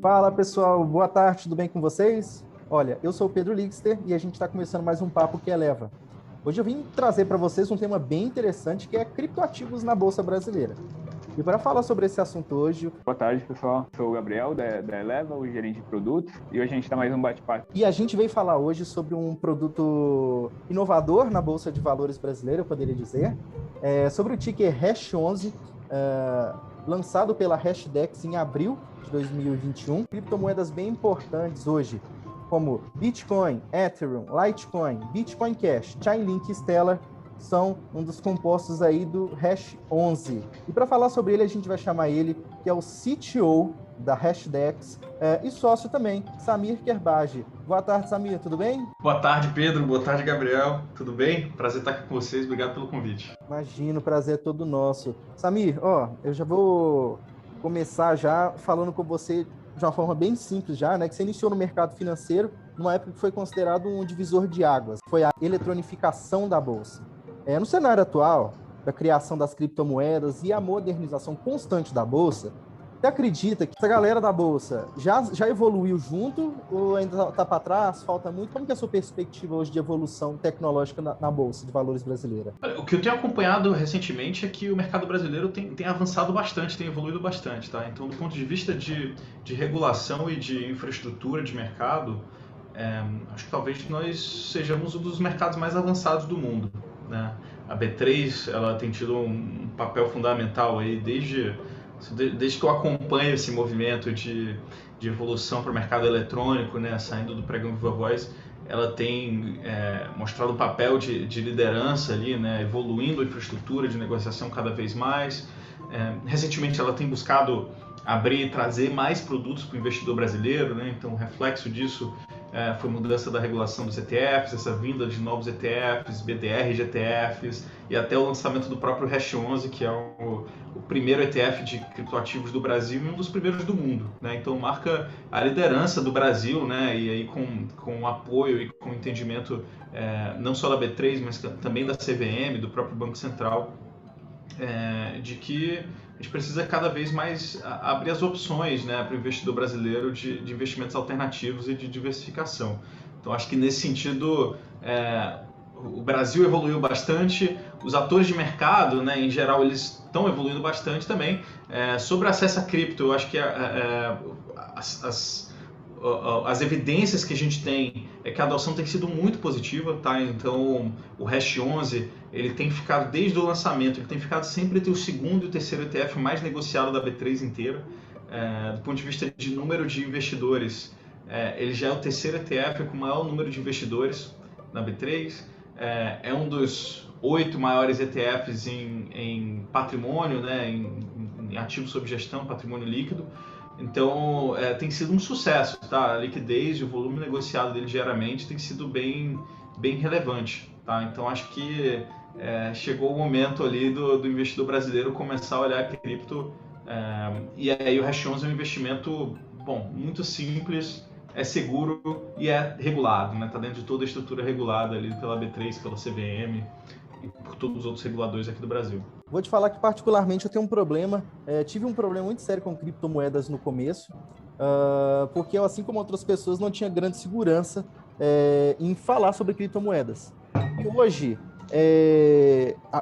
Fala pessoal, boa tarde, tudo bem com vocês? Olha, eu sou o Pedro Lixter e a gente está começando mais um Papo que Eleva. Hoje eu vim trazer para vocês um tema bem interessante que é criptoativos na Bolsa Brasileira. E para falar sobre esse assunto hoje... Boa tarde, pessoal. Sou o Gabriel, da Eleva, o gerente de produtos, e hoje a gente está mais um bate-papo. E a gente veio falar hoje sobre um produto inovador na Bolsa de Valores brasileira, eu poderia dizer, sobre o ticker Hash11, lançado pela Hashdex em abril de 2021. Criptomoedas bem importantes hoje, como Bitcoin, Ethereum, Litecoin, Bitcoin Cash, Chainlink e Stellar, são um dos compostos aí do Hash11. E para falar sobre ele, a gente vai chamar ele, que é o CTO da Hashdex, e sócio também, Samir Kerbaj. Boa tarde, Samir, tudo bem? Boa tarde, Pedro. Boa tarde, Gabriel. Tudo bem? Prazer estar aqui com vocês. Obrigado pelo convite. Imagino, o prazer é todo nosso. Samir, eu já vou começar já falando com você de uma forma bem simples já, né? Que você iniciou no mercado financeiro numa época que foi considerado um divisor de águas. Foi a eletronificação da Bolsa. No cenário atual, da criação das criptomoedas e a modernização constante da Bolsa, você acredita que essa galera da Bolsa já evoluiu junto ou ainda está para trás, falta muito? Como que é a sua perspectiva hoje de evolução tecnológica na Bolsa de Valores brasileira? O que eu tenho acompanhado recentemente é que o mercado brasileiro tem avançado bastante, tem evoluído bastante, tá? Então, do ponto de vista de regulação e de infraestrutura de mercado, acho que talvez nós sejamos um dos mercados mais avançados do mundo, né? A B3 ela tem tido um papel fundamental aí desde que eu acompanho esse movimento de evolução para o mercado eletrônico, né, saindo do pregão Viva Voz, ela tem mostrado um papel de liderança ali, né, evoluindo a infraestrutura de negociação cada vez mais. Recentemente ela tem buscado abrir e trazer mais produtos para o investidor brasileiro, né, então o reflexo disso foi a mudança da regulação dos ETFs, essa vinda de novos ETFs, BDRs, ETFs e até o lançamento do próprio Hash11, que é o primeiro ETF de criptoativos do Brasil e um dos primeiros do mundo, né? Então marca a liderança do Brasil, né? E aí com o apoio e com o entendimento não só da B3, mas também da CVM, do próprio Banco Central, de que a gente precisa cada vez mais abrir as opções, né, para o investidor brasileiro de investimentos alternativos e de diversificação. Então, acho que nesse sentido, o Brasil evoluiu bastante, os atores de mercado, né, em geral, eles estão evoluindo bastante também. Sobre acesso a cripto, eu acho que as evidências que a gente tem é que a adoção tem sido muito positiva, tá? Então o Hash11 ele tem ficado desde o lançamento, ele tem ficado sempre entre o segundo e o terceiro ETF mais negociado da B3 inteira. Do ponto de vista de número de investidores, ele já é o terceiro ETF com o maior número de investidores na B3, é um dos 8 maiores ETFs em patrimônio, né? em ativos sob gestão, patrimônio líquido. Então, tem sido um sucesso, tá? A liquidez e o volume negociado dele diariamente tem sido bem relevante, tá? Então, acho que chegou o momento ali do investidor brasileiro começar a olhar a cripto, e aí o Hash11 é um investimento, muito simples, é seguro e é regulado, né? Tá dentro de toda a estrutura regulada ali pela B3, pela CVM e por todos os outros reguladores aqui do Brasil. Vou te falar que particularmente eu tenho um problema, tive um problema muito sério com criptomoedas no começo, porque eu, assim como outras pessoas, não tinha grande segurança em falar sobre criptomoedas. E hoje,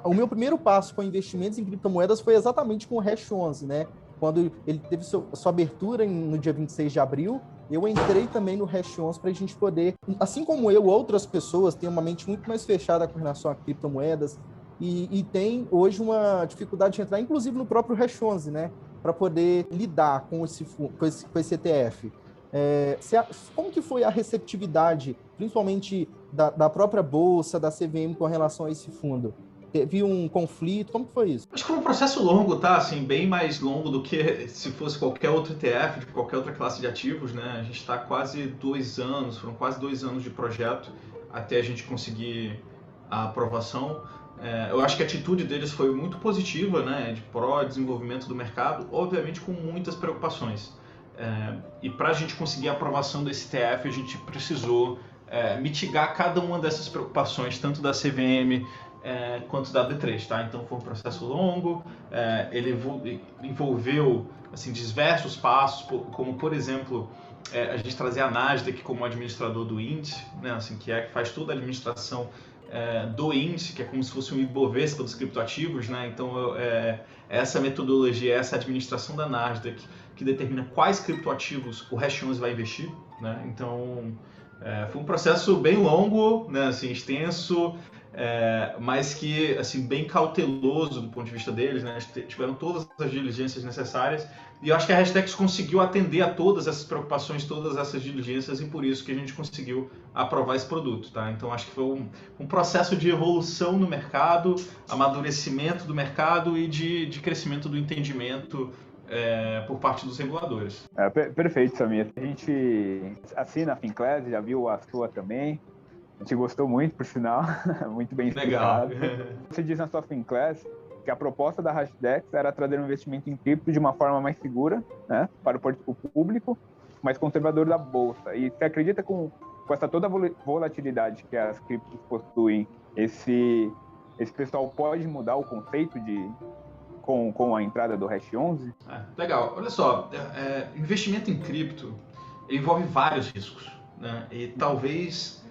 o meu primeiro passo com investimentos em criptomoedas foi exatamente com o Hash11, né? Quando ele teve sua abertura no dia 26 de abril, eu entrei também no Hash11 para a gente poder, assim como eu, outras pessoas têm uma mente muito mais fechada com relação a criptomoedas, e tem hoje uma dificuldade de entrar, inclusive no próprio Hash11, né? Para poder lidar com esse ETF. Como que foi a receptividade, principalmente da própria Bolsa, da CVM, com relação a esse fundo? Teve um conflito? Como que foi isso? Acho que foi um processo longo, tá? Assim, bem mais longo do que se fosse qualquer outro ETF, de qualquer outra classe de ativos, né? A gente está quase 2 anos, foram quase 2 anos de projeto até a gente conseguir a aprovação. Eu acho que a atitude deles foi muito positiva, né? De pró-desenvolvimento do mercado, obviamente com muitas preocupações. E para a gente conseguir a aprovação desse ETF, a gente precisou mitigar cada uma dessas preocupações, tanto da CVM quanto da B3, tá? Então foi um processo longo, ele envolveu assim, diversos passos, como por exemplo, a gente trazer a Nasdaq como administrador do índice, né? Assim, que faz toda a administração do índice, que é como se fosse um Ibovespa dos criptoativos, né? Então essa metodologia, essa administração da Nasdaq que determina quais criptoativos o Hash 11 vai investir, né? Então foi um processo bem longo, né? Assim, extenso, mas que assim bem cauteloso do ponto de vista deles, né? Tiveram todas as diligências necessárias e eu acho que a Hashdex conseguiu atender a todas essas preocupações, todas essas diligências e por isso que a gente conseguiu aprovar esse produto, tá? Então acho que foi um processo de evolução no mercado, amadurecimento do mercado e de crescimento do entendimento por parte dos reguladores. Perfeito, Samir. A gente assina a Finclass, já viu a sua também. A gente gostou muito, por sinal, muito bem explicado. Legal. Você diz na sua Finclass que a proposta da Hashdex era trazer um investimento em cripto de uma forma mais segura, né, para o público, mais conservador da bolsa. E você acredita com essa toda volatilidade que as criptos possuem, esse pessoal pode mudar o conceito com a entrada do Hash 11? Legal. Olha só, investimento em cripto envolve vários riscos, né? E talvez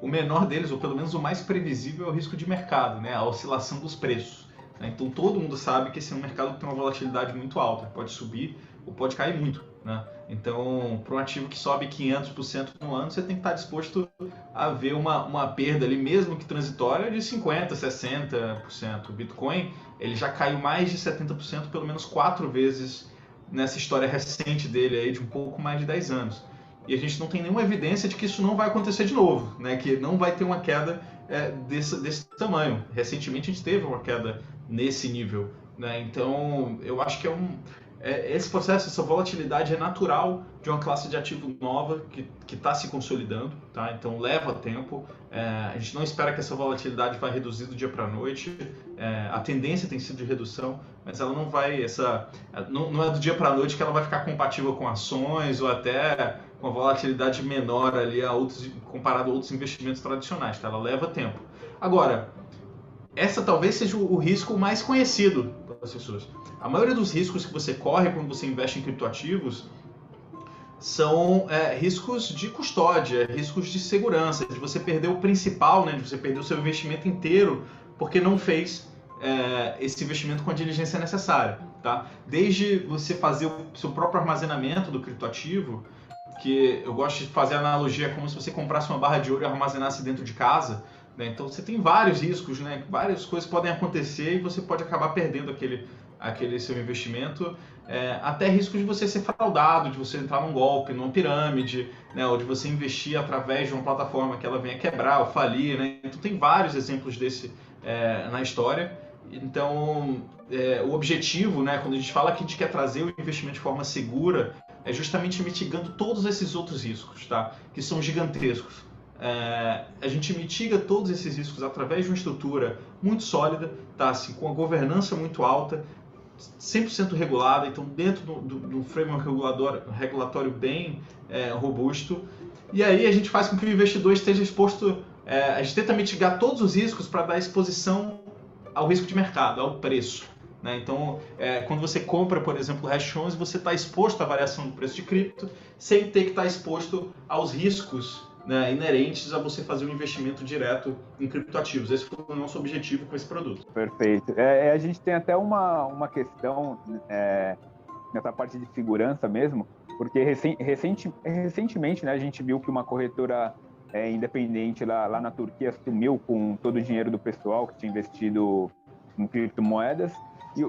o menor deles, ou pelo menos o mais previsível, é o risco de mercado, né? A oscilação dos preços, né? Então todo mundo sabe que esse é um mercado que tem uma volatilidade muito alta, pode subir ou pode cair muito, né? Então, para um ativo que sobe 500% no ano, você tem que estar disposto a ver uma perda ali, mesmo que transitória, de 50%, 60%. O Bitcoin ele já caiu mais de 70%, pelo menos 4 vezes nessa história recente dele, aí, de um pouco mais de 10 anos. E a gente não tem nenhuma evidência de que isso não vai acontecer de novo, né? Que não vai ter uma queda desse tamanho. Recentemente a gente teve uma queda nesse nível, né? Então eu acho que esse processo, essa volatilidade é natural de uma classe de ativo nova que está se consolidando, tá? Então leva tempo, a gente não espera que essa volatilidade vai reduzir do dia para a noite, a tendência tem sido de redução, mas ela não vai, não é do dia para a noite que ela vai ficar compatível com ações ou até com a volatilidade menor ali comparado a outros investimentos tradicionais, tá? Ela leva tempo. Agora, essa talvez seja o risco mais conhecido das pessoas. A maioria dos riscos que você corre quando você investe em criptoativos são riscos de custódia, riscos de segurança, de você perder o principal, né, de você perder o seu investimento inteiro porque não fez esse investimento com a diligência necessária. Tá? Desde você fazer o seu próprio armazenamento do criptoativo, que eu gosto de fazer a analogia como se você comprasse uma barra de ouro e armazenasse dentro de casa. Né? Então você tem vários riscos, né? Várias coisas podem acontecer e você pode acabar perdendo aquele seu investimento, até risco de você ser fraudado, de você entrar num golpe, numa pirâmide, né? Ou de você investir através de uma plataforma que ela venha quebrar ou falir. Né? Então tem vários exemplos desse na história. Então o objetivo, né, quando a gente fala que a gente quer trazer o investimento de forma segura, é justamente mitigando todos esses outros riscos, tá? Que são gigantescos. A gente mitiga todos esses riscos através de uma estrutura muito sólida, tá? Assim, com a governança muito alta, 100% regulada, então dentro do framework regulatório bem robusto. E aí a gente faz com que o investidor esteja exposto, a gente tenta mitigar todos os riscos para dar exposição ao risco de mercado, ao preço. Né? Então, quando você compra, por exemplo, o Hash 11, você está exposto à variação do preço de cripto, sem ter que estar exposto aos riscos, né, inerentes a você fazer um investimento direto em criptoativos. Esse foi o nosso objetivo com esse produto. Perfeito. A gente tem até uma questão nessa parte de segurança mesmo, porque recentemente, né, a gente viu que uma corretora independente lá na Turquia sumiu com todo o dinheiro do pessoal que tinha investido em criptomoedas.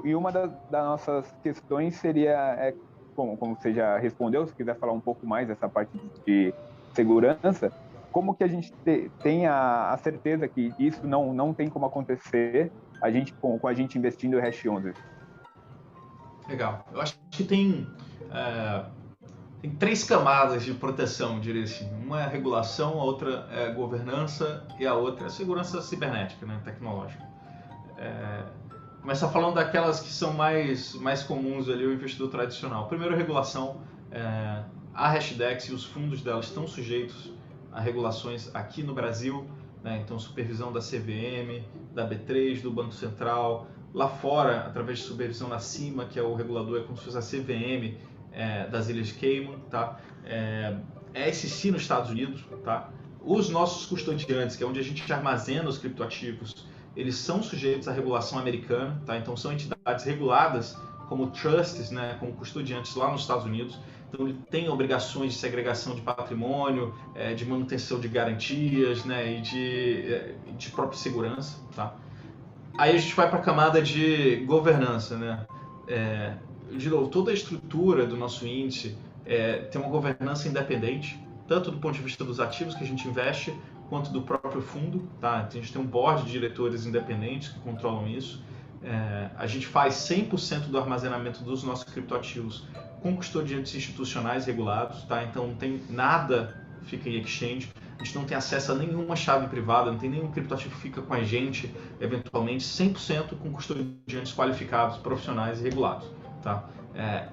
E uma das nossas questões seria, como você já respondeu, se quiser falar um pouco mais dessa parte de segurança, como que a gente tem a certeza que isso não tem como acontecer com a gente investindo em Hash 11? Legal. Eu acho que tem 3 camadas de proteção, diria assim. Uma é a regulação, a outra é a governança e a outra é a segurança cibernética, né, tecnológica. Começar falando daquelas que são mais comuns ali, o investidor tradicional. Primeiro, a regulação. A Hashdex e os fundos dela estão sujeitos a regulações aqui no Brasil, né? Então, supervisão da CVM, da B3, do Banco Central. Lá fora, através de supervisão da CIMA, que é o regulador, é como se fosse a CVM das Ilhas Cayman, tá? SEC nos Estados Unidos, tá? Os nossos custodiantes, que é onde a gente armazena os criptoativos, eles são sujeitos à regulação americana, tá? Então são entidades reguladas como trusts, né, como custodiantes lá nos Estados Unidos. Então ele tem obrigações de segregação de patrimônio, de manutenção de garantias, né, e de própria segurança, tá? Aí a gente vai para a camada de governança, né? De novo, toda a estrutura do nosso índice tem uma governança independente, tanto do ponto de vista dos ativos que a gente investe, quanto do próprio fundo, tá? A gente tem um board de diretores independentes que controlam isso. A gente faz 100% do armazenamento dos nossos criptoativos com custodiantes institucionais regulados, tá? Então não tem nada fica em exchange. A gente não tem acesso a nenhuma chave privada, não tem nenhum criptoativo que fica com a gente, eventualmente, 100% com custodiantes qualificados, profissionais e regulados, tá?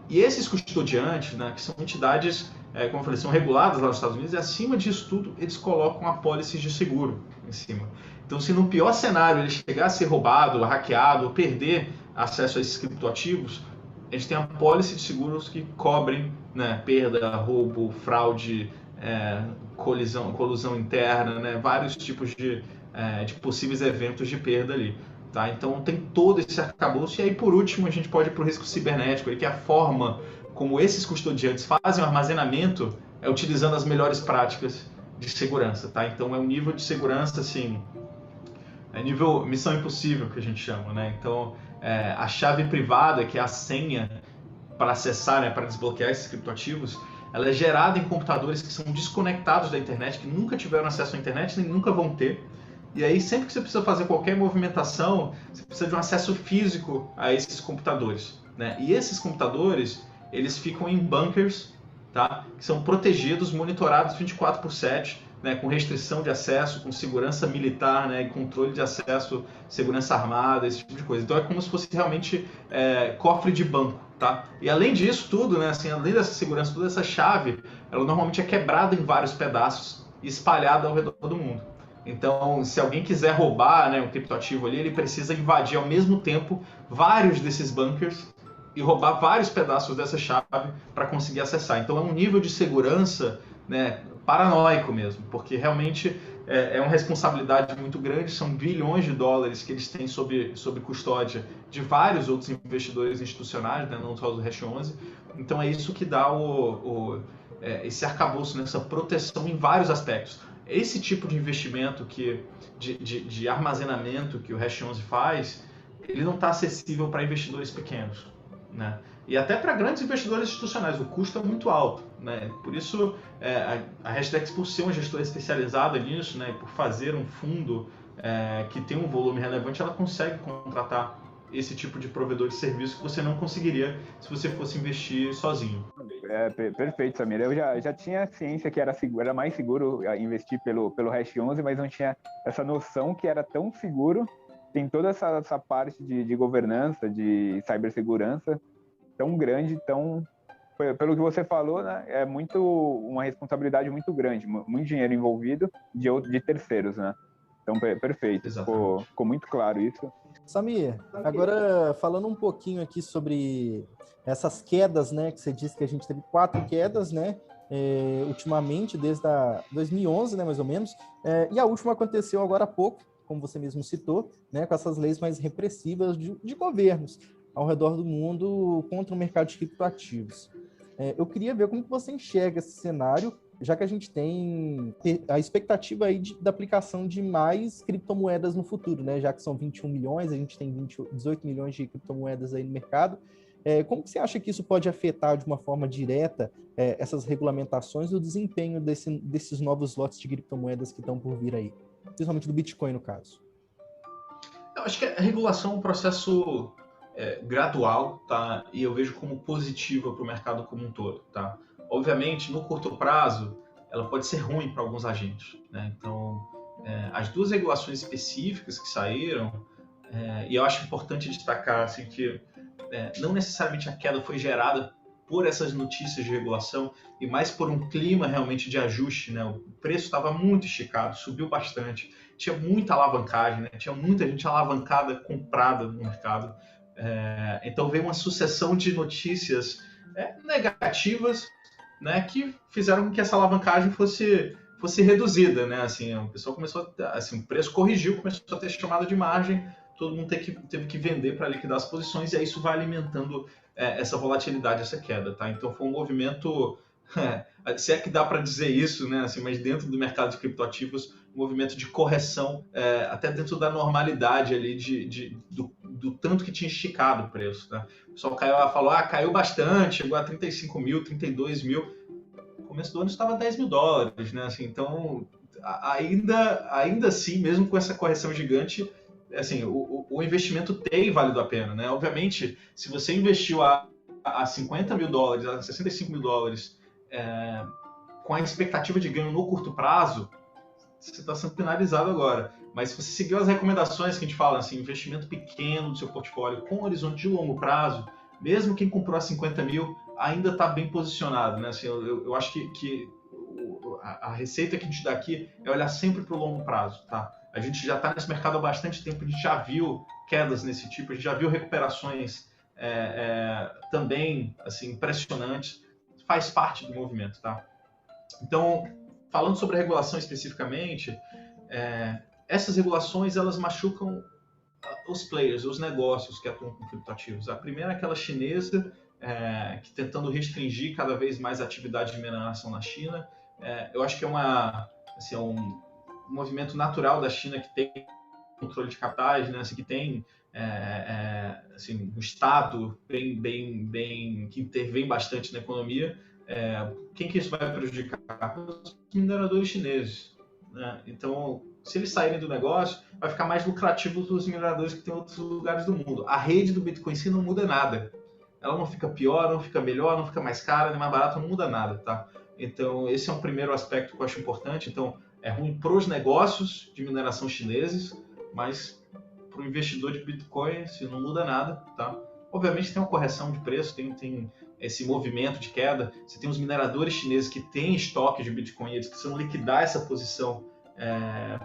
E esses custodiantes, né, que são entidades, como eu falei, são reguladas lá nos Estados Unidos, e acima disso tudo, eles colocam apólices de seguro em cima. Então, se no pior cenário ele chegar a ser roubado, hackeado, ou perder acesso a esses criptoativos, a gente tem apólices de seguros que cobrem, né, perda, roubo, fraude, colusão interna, né, vários tipos de possíveis eventos de perda ali. Tá? Então tem todo esse arcabouço. E aí, por último, a gente pode ir para o risco cibernético, que é a forma como esses custodiantes fazem o armazenamento utilizando as melhores práticas de segurança. Tá? Então é um nível de segurança, assim, nível missão impossível, que a gente chama. Né? Então a chave privada, que é a senha para acessar, né, para desbloquear esses criptoativos, ela é gerada em computadores que são desconectados da internet, que nunca tiveram acesso à internet, nem nunca vão ter. E aí, sempre que você precisa fazer qualquer movimentação, você precisa de um acesso físico a esses computadores, né? E esses computadores, eles ficam em bunkers, tá? Que são protegidos, monitorados 24/7, né? Com restrição de acesso, com segurança militar, né? E controle de acesso, segurança armada, esse tipo de coisa. Então é como se fosse realmente cofre de banco, tá? E além disso tudo, né? Assim, além dessa segurança, toda essa chave, ela normalmente é quebrada em vários pedaços e espalhada ao redor do mundo. Então, se alguém quiser roubar, né, um criptoativo ali, ele precisa invadir ao mesmo tempo vários desses bunkers e roubar vários pedaços dessa chave para conseguir acessar. Então, é um nível de segurança, né, paranoico mesmo, porque realmente é uma responsabilidade muito grande, são bilhões de dólares que eles têm sob custódia de vários outros investidores institucionais, né, não só do Hash 11. Então, é isso que dá esse arcabouço, né, essa proteção em vários aspectos. Esse tipo de investimento de armazenamento que o Hash 11 faz, ele não está acessível para investidores pequenos, né? E até para grandes investidores institucionais, o custo é muito alto, né? Por isso, a Hashdex, por ser uma gestora especializada nisso, né, por fazer um fundo que tem um volume relevante, ela consegue contratar esse tipo de provedor de serviço que você não conseguiria se você fosse investir sozinho. Perfeito, Samir. Eu já tinha ciência que era mais seguro investir pelo Hash 11, mas não tinha essa noção que era tão seguro. Tem toda essa parte de governança, de cibersegurança tão grande, pelo que você falou, né, é uma responsabilidade muito grande, muito dinheiro envolvido de terceiros, né? Então, perfeito. Ficou muito claro isso. Samir, agora falando um pouquinho aqui sobre essas quedas, né, que você disse que a gente teve 4 quedas, né, ultimamente, desde 2011, né, mais ou menos, e a última aconteceu agora há pouco, como você mesmo citou, né, com essas leis mais repressivas de governos ao redor do mundo contra o mercado de criptoativos. Eu queria ver como que você enxerga esse cenário, já que a gente tem a expectativa aí da aplicação de mais criptomoedas no futuro, né? Já que são 21 milhões, a gente tem 18 milhões de criptomoedas aí no mercado. Como que você acha que isso pode afetar de uma forma direta essas regulamentações e o desempenho desses novos lotes de criptomoedas que estão por vir aí? Principalmente do Bitcoin, no caso. Eu acho que a regulação é um processo gradual, tá? E eu vejo como positiva para o mercado como um todo, tá? Obviamente, no curto prazo, ela pode ser ruim para alguns agentes, né? Então, as 2 regulações específicas que saíram, e eu acho importante destacar assim, que não necessariamente a queda foi gerada por essas notícias de regulação e mais por um clima realmente de ajuste, né? O preço estava muito esticado, subiu bastante, tinha muita alavancagem, né? Tinha muita gente alavancada, comprada no mercado. Então veio uma sucessão de notícias negativas, né, que fizeram com que essa alavancagem fosse reduzida, né? Assim, o pessoal começou, o preço corrigiu, começou a ter chamada de margem, todo mundo teve que vender para liquidar as posições, e aí isso vai alimentando essa volatilidade, essa queda, tá? Então foi um movimento, se é que dá para dizer isso, né? Assim, mas dentro do mercado de criptoativos, um movimento de correção, até dentro da normalidade ali do tanto que tinha esticado o preço, né? O pessoal falou, caiu bastante, chegou a 35 mil, 32 mil. No começo do ano estava 10 mil dólares, né? Assim, então, ainda assim, mesmo com essa correção gigante, assim, o investimento tem valido a pena, né? Obviamente, se você investiu a 50 mil dólares, a 65 mil dólares, com a expectativa de ganho no curto prazo, você está sendo penalizado agora. Mas se você seguiu as recomendações que a gente fala, assim, investimento pequeno do seu portfólio com horizonte de longo prazo, mesmo quem comprou a 50 mil ainda está bem posicionado, né? Assim, eu acho que a receita que a gente dá aqui é olhar sempre para o longo prazo, tá? A gente já está nesse mercado há bastante tempo, a gente já viu quedas nesse tipo, a gente já viu recuperações também assim, impressionantes, faz parte do movimento, tá? Então, falando sobre a regulação especificamente, essas regulações elas machucam os players, os negócios que atuam com criptoativos. A primeira é aquela chinesa, que tentando restringir cada vez mais a atividade de mineração na China. Eu acho que é um movimento natural da China, que tem controle de capitais, né, assim, que tem assim, um Estado que intervém bastante na economia. Quem que isso vai prejudicar? Os mineradores chineses, né? Então, se eles saírem do negócio, vai ficar mais lucrativo para os mineradores que tem em outros lugares do mundo. A rede do Bitcoin em si não muda nada. Ela não fica pior, não fica melhor, não fica mais cara, nem mais barata, não muda nada, tá? Então, esse é um primeiro aspecto que eu acho importante. Então, é ruim para os negócios de mineração chineses, mas para o investidor de Bitcoin, assim, não muda nada, tá? Obviamente tem uma correção de preço, tem esse movimento de queda. Você tem os mineradores chineses que têm estoque de Bitcoin, eles precisam liquidar essa posição,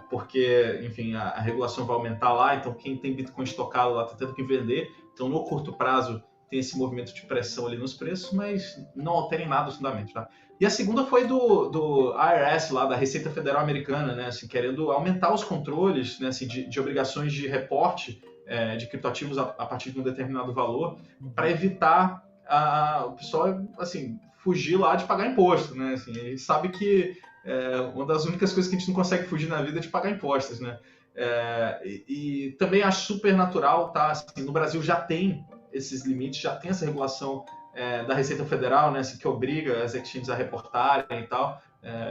porque, enfim, a regulação vai aumentar lá, então quem tem Bitcoin estocado lá está tendo que vender. Então, no curto prazo, tem esse movimento de pressão ali nos preços, mas não altera em nada os fundamentos, tá? E a segunda foi do IRS, lá da Receita Federal Americana, né, assim, querendo aumentar os controles, né, assim, de obrigações de reporte de criptoativos a partir de um determinado valor, para evitar o pessoal, assim, fugir lá de pagar imposto, né? Assim, a gente sabe que uma das únicas coisas que a gente não consegue fugir na vida é de pagar impostos, né? E também acho super natural, tá? Assim, no Brasil já tem esses limites, já tem essa regulação da Receita Federal, né, assim, que obriga as exchanges a reportarem e tal.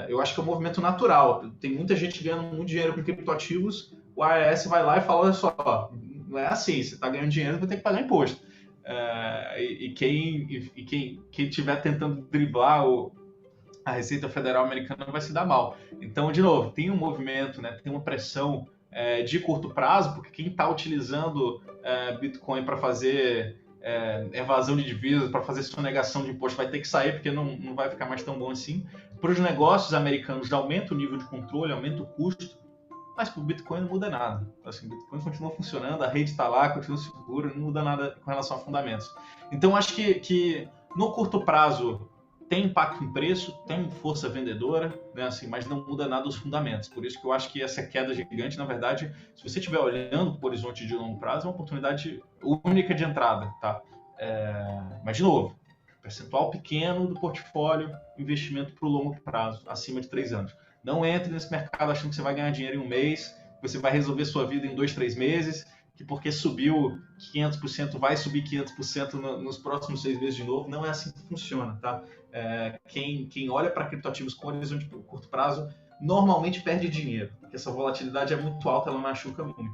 Eu acho que é um movimento natural. Tem muita gente ganhando muito dinheiro com criptoativos, o IRS vai lá e fala, olha só, não é assim, você está ganhando dinheiro, vai ter que pagar imposto. Quem estiver tentando driblar a Receita Federal Americana vai se dar mal. Então, de novo, tem um movimento, né, tem uma pressão de curto prazo, porque quem está utilizando Bitcoin para fazer evasão de divisas, para fazer sonegação de imposto, vai ter que sair, porque não vai ficar mais tão bom assim. Para os negócios americanos, aumenta o nível de controle, aumenta o custo, mas para o Bitcoin não muda nada. Assim, o Bitcoin continua funcionando, a rede está lá, continua segura, não muda nada com relação a fundamentos. Então, acho que no curto prazo tem impacto em preço, tem força vendedora, né, assim, mas não muda nada os fundamentos. Por isso que eu acho que essa queda gigante, na verdade, se você estiver olhando para o horizonte de longo prazo, é uma oportunidade única de entrada, tá? Mas, de novo, percentual pequeno do portfólio, investimento para o longo prazo, acima de 3 anos. Não entre nesse mercado achando que você vai ganhar dinheiro em um mês, que você vai resolver sua vida em 2, 3 meses, que porque subiu 500%, vai subir 500% nos próximos 6 meses de novo. Não é assim que funciona, tá? Quem olha para criptoativos com horizonte de curto prazo normalmente perde dinheiro, porque essa volatilidade é muito alta, ela machuca muito.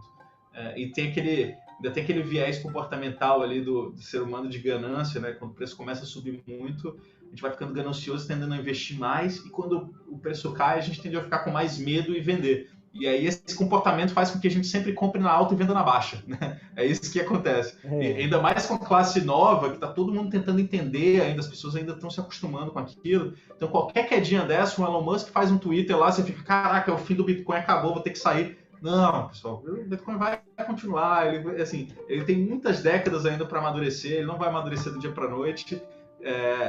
E ainda tem aquele viés comportamental ali do ser humano de ganância, né? Quando o preço começa a subir muito, a gente vai ficando ganancioso, tendendo a investir mais, e quando o preço cai, a gente tende a ficar com mais medo e vender. E aí esse comportamento faz com que a gente sempre compre na alta e venda na baixa, né? É isso que acontece. E ainda mais com a classe nova, que está todo mundo tentando entender ainda, as pessoas ainda estão se acostumando com aquilo. Então qualquer quedinha dessa, o Elon Musk faz um Twitter lá, você fica, caraca, o fim do Bitcoin acabou, vou ter que sair. Não, pessoal, o Bitcoin vai continuar, ele tem muitas décadas ainda para amadurecer, ele não vai amadurecer do dia para a noite.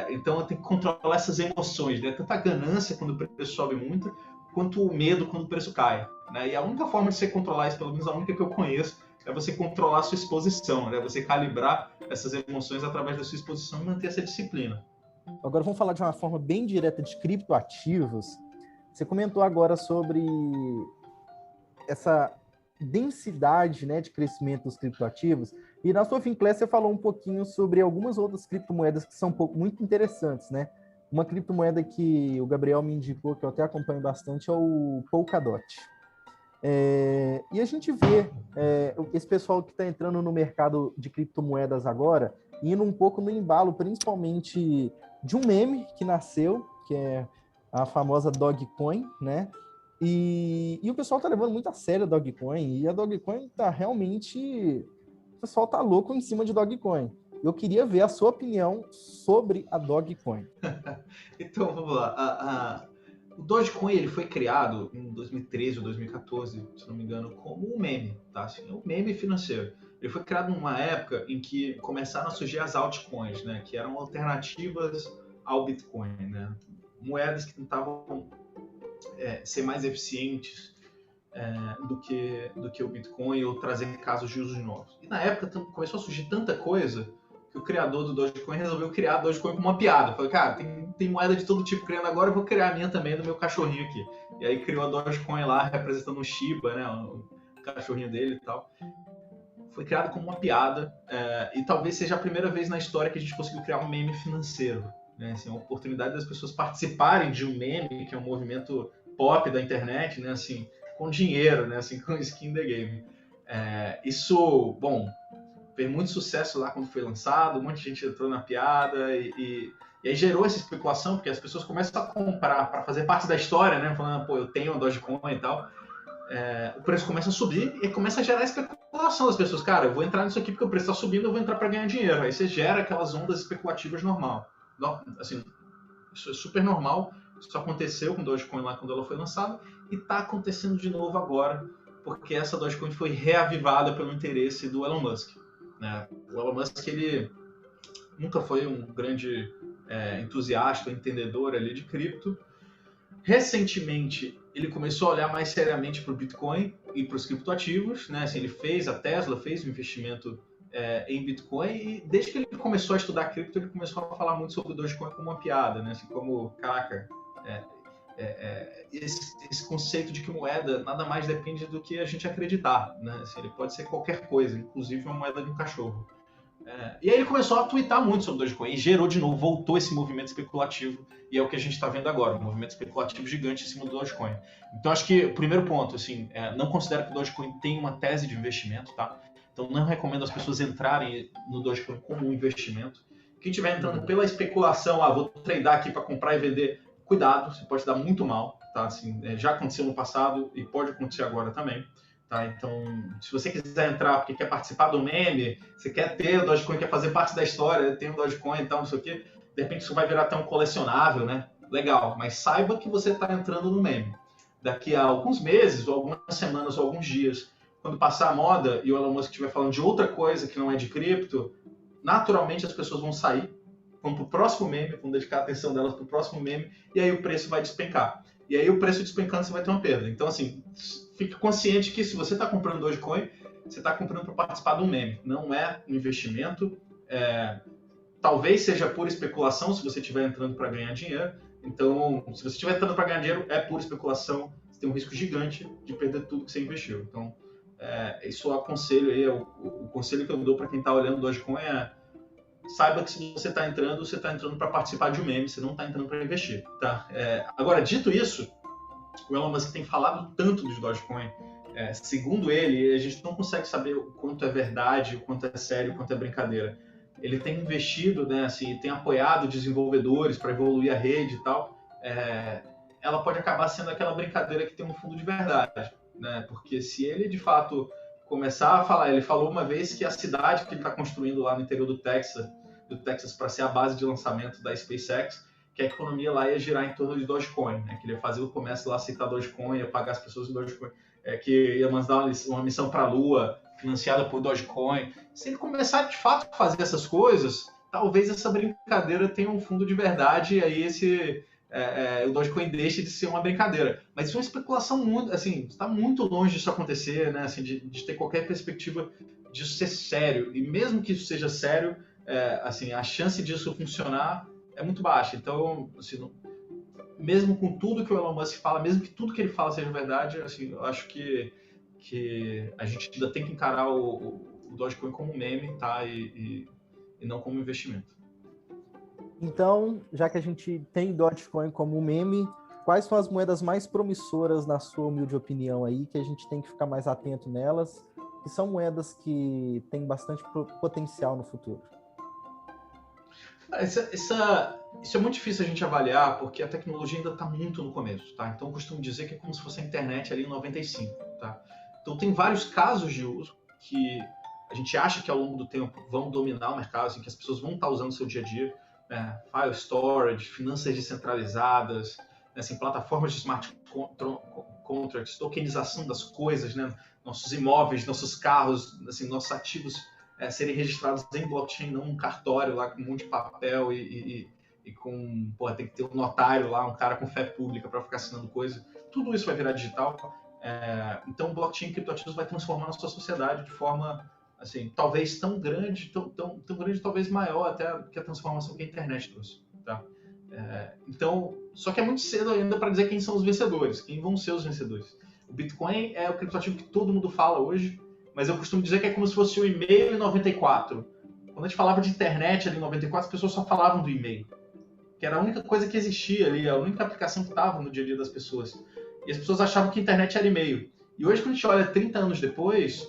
Então tem que controlar essas emoções, né? Tanto a ganância quando o preço sobe muito, quanto o medo quando o preço cai, né? E a única forma de você controlar isso, pelo menos a única que eu conheço, é você controlar a sua exposição, né? Você calibrar essas emoções através da sua exposição e manter essa disciplina. Agora vamos falar de uma forma bem direta de criptoativos. Você comentou agora sobre essa densidade, né, de crescimento dos criptoativos, e na sua Finclass você falou um pouquinho sobre algumas outras criptomoedas que são muito interessantes, né? Uma criptomoeda que o Gabriel me indicou, que eu até acompanho bastante, é o Polkadot. E a gente vê esse pessoal que está entrando no mercado de criptomoedas agora, indo um pouco no embalo, principalmente de um meme que nasceu, que é a famosa Dogecoin, né? E o pessoal está levando muito a sério a Dogecoin, e a Dogecoin está realmente... O pessoal está louco em cima de Dogecoin. Eu queria ver a sua opinião sobre a Dogecoin. Então, vamos lá. O Dogecoin ele foi criado em 2013 ou 2014, se não me engano, como um meme, tá? Assim, um meme financeiro. Ele foi criado numa época em que começaram a surgir as altcoins, né? Que eram alternativas ao Bitcoin, né? Moedas que tentavam ser mais eficientes do que o Bitcoin ou trazer casos de usos novos. E na época começou a surgir tanta coisa que o criador do Dogecoin resolveu criar a Dogecoin como uma piada. Falei, cara, tem moeda de todo tipo criando agora, eu vou criar a minha também do meu cachorrinho aqui. E aí criou a Dogecoin lá, representando um Shiba, né, o cachorrinho dele e tal. Foi criado como uma piada, e talvez seja a primeira vez na história que a gente conseguiu criar um meme financeiro. Né? Assim, a oportunidade das pessoas participarem de um meme, que é um movimento pop da internet, né, assim, com dinheiro, né, assim, com skin in the game. Isso, bom, fez muito sucesso lá quando foi lançado, um monte de gente entrou na piada e aí gerou essa especulação, porque as pessoas começam a comprar para fazer parte da história, né, falando, pô, eu tenho a Dogecoin e tal. O preço começa a subir e começa a gerar especulação das pessoas. Cara, eu vou entrar nisso aqui porque o preço está subindo, eu vou entrar para ganhar dinheiro. Aí você gera aquelas ondas especulativas normal. Assim, isso é super normal. Isso aconteceu com a Dogecoin lá quando ela foi lançada e está acontecendo de novo agora, porque essa Dogecoin foi reavivada pelo interesse do Elon Musk. Né? O Elon Musk ele nunca foi um grande entusiasta, entendedor ali de cripto. Recentemente, ele começou a olhar mais seriamente para o Bitcoin e para os criptoativos. Né? Assim, ele fez a Tesla, fez um investimento em Bitcoin e desde que ele começou a estudar cripto, ele começou a falar muito sobre o Dogecoin como uma piada, né? Assim, como, caraca, esse conceito de que moeda nada mais depende do que a gente acreditar, né? Assim, ele pode ser qualquer coisa, inclusive uma moeda de um cachorro. E aí ele começou a tweetar muito sobre o Dogecoin e gerou de novo, voltou esse movimento especulativo e é o que a gente está vendo agora, um movimento especulativo gigante em cima do Dogecoin. Então acho que o primeiro ponto, assim, não considero que o Dogecoin tem uma tese de investimento, tá? Então não recomendo as pessoas entrarem no Dogecoin como um investimento. Quem estiver entrando pela especulação, vou tradear aqui para comprar e vender, cuidado, você pode dar muito mal, tá? Assim, já aconteceu no passado e pode acontecer agora também. Tá, então, se você quiser entrar porque quer participar do meme, você quer ter o Dogecoin, quer fazer parte da história, tem o Dogecoin e tal, não sei o quê, de repente isso vai virar até um colecionável, né? Legal, mas saiba que você está entrando no meme. Daqui a alguns meses, ou algumas semanas, ou alguns dias, quando passar a moda e o Elon Musk estiver falando de outra coisa que não é de cripto, naturalmente as pessoas vão sair, vão para o próximo meme, vão dedicar a atenção delas para o próximo meme, e aí o preço vai despencar. E aí o preço despencando, você vai ter uma perda. Então, assim, fique consciente que se você está comprando Dogecoin, você está comprando para participar de um meme. Não é um investimento. Talvez seja pura especulação se você estiver entrando para ganhar dinheiro. Então, se você estiver entrando para ganhar dinheiro, é pura especulação. Você tem um risco gigante de perder tudo que você investiu. Então, isso eu aconselho aí. O conselho que eu dou para quem está olhando Dogecoin saiba que se você está entrando para participar de um meme, você não está entrando para investir. Tá? Agora, dito isso, o Elon Musk tem falado tanto de Dogecoin, segundo ele, a gente não consegue saber o quanto é verdade, o quanto é sério, o quanto é brincadeira. Ele tem investido, né, assim, tem apoiado desenvolvedores para evoluir a rede e tal. Ela pode acabar sendo aquela brincadeira que tem um fundo de verdade. né? Porque se ele, de fato, começar a falar... Ele falou uma vez que a cidade que ele está construindo lá no interior do Texas para ser a base de lançamento da SpaceX, que a economia lá ia girar em torno de Dogecoin, né? Que ele ia fazer o comércio lá aceitar Dogecoin, ia pagar as pessoas em Dogecoin, que ia mandar uma missão para a Lua financiada por Dogecoin. Se ele começar de fato a fazer essas coisas, talvez essa brincadeira tenha um fundo de verdade e aí o Dogecoin deixe de ser uma brincadeira. Mas isso é uma especulação muito, assim, está muito longe disso acontecer, né? Assim, de ter qualquer perspectiva disso ser sério. E mesmo que isso seja sério, assim, a chance disso funcionar é muito baixa. Então, assim, mesmo com tudo que o Elon Musk fala, mesmo que tudo que ele fala seja verdade, assim, eu acho que a gente ainda tem que encarar o Dogecoin como meme, tá? E não como investimento. Então, já que a gente tem Dogecoin como meme, quais são as moedas mais promissoras, na sua humilde opinião aí, que a gente tem que ficar mais atento nelas, que são moedas que têm bastante potencial no futuro? Isso é muito difícil a gente avaliar, porque a tecnologia ainda está muito no começo, tá? Então eu costumo dizer que é como se fosse a internet ali em 95, tá? Então tem vários casos de uso que a gente acha que ao longo do tempo vão dominar o mercado, assim, que as pessoas vão estar usando no seu dia a dia, né? File storage, finanças descentralizadas, né? Assim, plataformas de smart contracts, tokenização das coisas, né? Nossos imóveis, nossos carros, assim, nossos ativos serem registrados em blockchain, não um cartório lá com um monte de papel e com, tem que ter um notário lá, um cara com fé pública para ficar assinando coisa. Tudo isso vai virar digital. Então, o blockchain e criptoativos vai transformar a sua sociedade de forma, assim, talvez tão grande, tão grande, talvez maior até que a transformação que a internet trouxe, tá? Então, só que é muito cedo ainda para dizer quem são os vencedores, quem vão ser os vencedores. O Bitcoin é o criptoativo que todo mundo fala hoje, mas eu costumo dizer que é como se fosse o e-mail em 94. Quando a gente falava de internet ali em 94, as pessoas só falavam do e-mail, que era a única coisa que existia ali, a única aplicação que estava no dia a dia das pessoas. E as pessoas achavam que a internet era e-mail. E hoje, quando a gente olha 30 anos depois,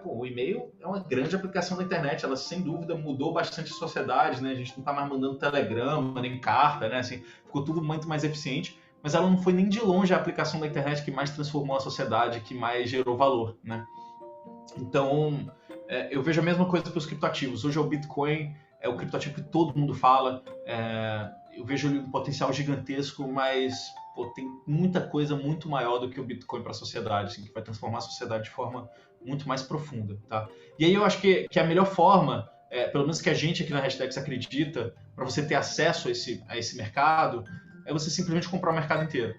o e-mail é uma grande aplicação da internet. Ela, sem dúvida, mudou bastante a sociedade, né? A gente não está mais mandando telegrama, nem carta, né? Assim, ficou tudo muito mais eficiente. Mas ela não foi nem de longe a aplicação da internet que mais transformou a sociedade, que mais gerou valor, né? Então, eu vejo a mesma coisa para os criptoativos. Hoje o Bitcoin é o criptoativo que todo mundo fala. Eu vejo ele um potencial gigantesco, mas tem muita coisa muito maior do que o Bitcoin para a sociedade, assim, que vai transformar a sociedade de forma muito mais profunda, tá? E aí eu acho que a melhor forma, pelo menos que a gente aqui na Hashdex acredita, para você ter acesso a esse mercado, é você simplesmente comprar o mercado inteiro.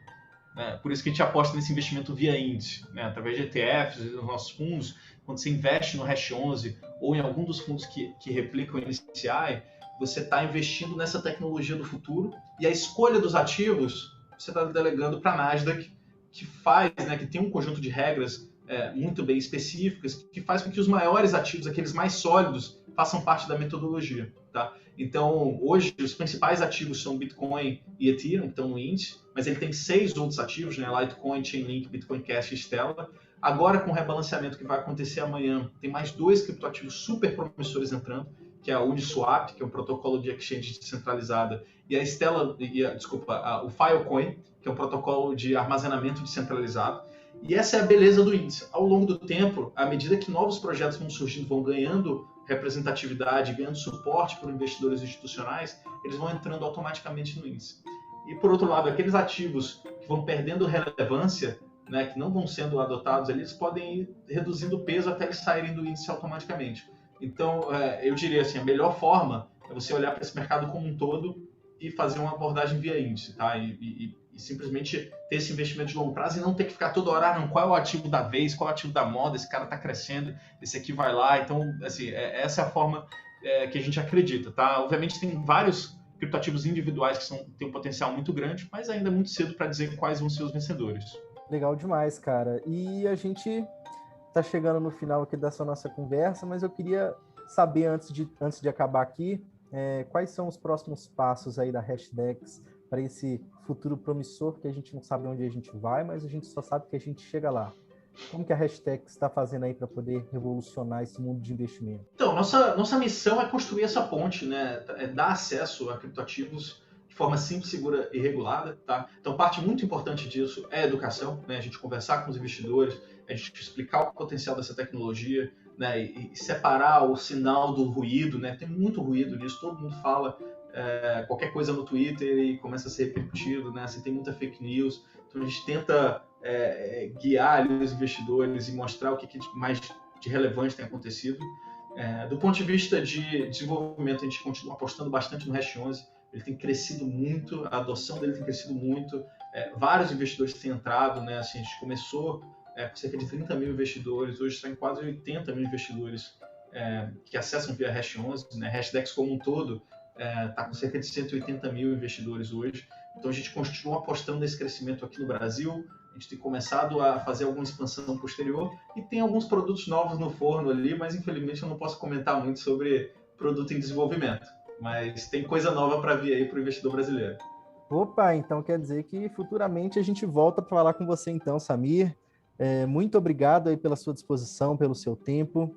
Por isso que a gente aposta nesse investimento via índice, né? Através de ETFs e dos nossos fundos. Quando você investe no Hash 11 ou em algum dos fundos que replicam o NCI, você está investindo nessa tecnologia do futuro, e a escolha dos ativos você está delegando para a Nasdaq, que faz, né, que tem um conjunto de regras muito bem específicas, que faz com que os maiores ativos, aqueles mais sólidos, façam parte da metodologia, tá? Então, hoje, os principais ativos são Bitcoin e Ethereum, que estão no índice, mas ele tem 6 outros ativos, né? Litecoin, Chainlink, Bitcoin Cash e Stellar. Agora, com o rebalanceamento que vai acontecer amanhã, tem mais 2 criptoativos super promissores entrando, que é a Uniswap, que é um protocolo de exchange descentralizada, e a Stellar, o Filecoin, que é um protocolo de armazenamento descentralizado. E essa é a beleza do índice. Ao longo do tempo, à medida que novos projetos vão surgindo, vão ganhando representatividade, ganhando suporte por investidores institucionais, eles vão entrando automaticamente no índice. E, por outro lado, aqueles ativos que vão perdendo relevância, né, que não vão sendo adotados, eles podem ir reduzindo o peso até eles saírem do índice automaticamente. Então, eu diria assim, a melhor forma é você olhar para esse mercado como um todo e fazer uma abordagem via índice, tá? E simplesmente ter esse investimento de longo prazo e não ter que ficar toda hora, não, qual é o ativo da vez, qual é o ativo da moda, esse cara está crescendo, esse aqui vai lá. Então, assim, essa é a forma que a gente acredita, tá? Obviamente tem vários criptoativos individuais que têm um potencial muito grande, mas ainda é muito cedo para dizer quais vão ser os vencedores. Legal demais, cara. E a gente está chegando no final aqui dessa nossa conversa, mas eu queria saber, antes de acabar aqui, quais são os próximos passos aí da Hashdex para esse futuro promissor, que a gente não sabe onde a gente vai, mas a gente só sabe que a gente chega lá. Como que a Hashdex está fazendo aí para poder revolucionar esse mundo de investimento? Então, nossa missão é construir essa ponte, né? Dar acesso a criptoativos de forma simples, segura e regulada, tá? Então, parte muito importante disso é a educação, né? A gente conversar com os investidores, a gente explicar o potencial dessa tecnologia, né? E separar o sinal do ruído, né? Tem muito ruído nisso, todo mundo fala qualquer coisa no Twitter e começa a ser repercutido, né? Assim, tem muita fake news, então a gente tenta guiar ali os investidores e mostrar o que mais de relevante tem acontecido. Do ponto de vista de desenvolvimento, a gente continua apostando bastante no Hash 11, ele tem crescido muito, a adoção dele tem crescido muito, vários investidores têm entrado, né? Assim, a gente começou com cerca de 30 mil investidores, hoje está em quase 80 mil investidores que acessam via Hash 11, né? Hashdex como um todo está com cerca de 180 mil investidores hoje, então a gente continua apostando nesse crescimento aqui no Brasil. A gente tem começado a fazer alguma expansão posterior e tem alguns produtos novos no forno ali, mas infelizmente eu não posso comentar muito sobre produto em desenvolvimento. Mas tem coisa nova para vir aí para o investidor brasileiro. Opa, então quer dizer que futuramente a gente volta para falar com você então, Samir. Muito obrigado aí pela sua disposição, pelo seu tempo.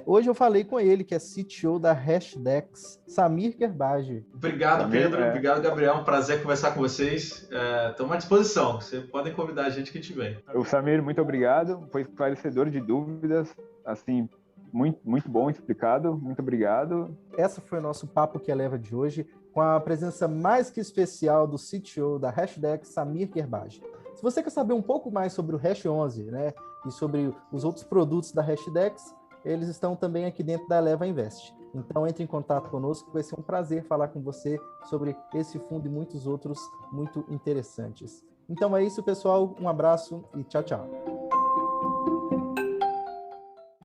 Hoje eu falei com ele, que é CTO da Hashdex, Samir Kerbaj. Obrigado, Pedro. Obrigado, Gabriel. Um prazer conversar com vocês. Estamos à disposição. Vocês podem convidar a gente que tiver. O Samir, muito obrigado. Foi esclarecedor de dúvidas. Assim, muito bom explicado. Muito obrigado. Essa foi o nosso Papo que Eleva de hoje, com a presença mais que especial do CTO da Hashdex, Samir Kerbaj. Se você quer saber um pouco mais sobre o Hash 11, né, e sobre os outros produtos da Hashdex, eles estão também aqui dentro da Eleva Invest. Então, entre em contato conosco, vai ser um prazer falar com você sobre esse fundo e muitos outros muito interessantes. Então é isso, pessoal. Um abraço e tchau, tchau.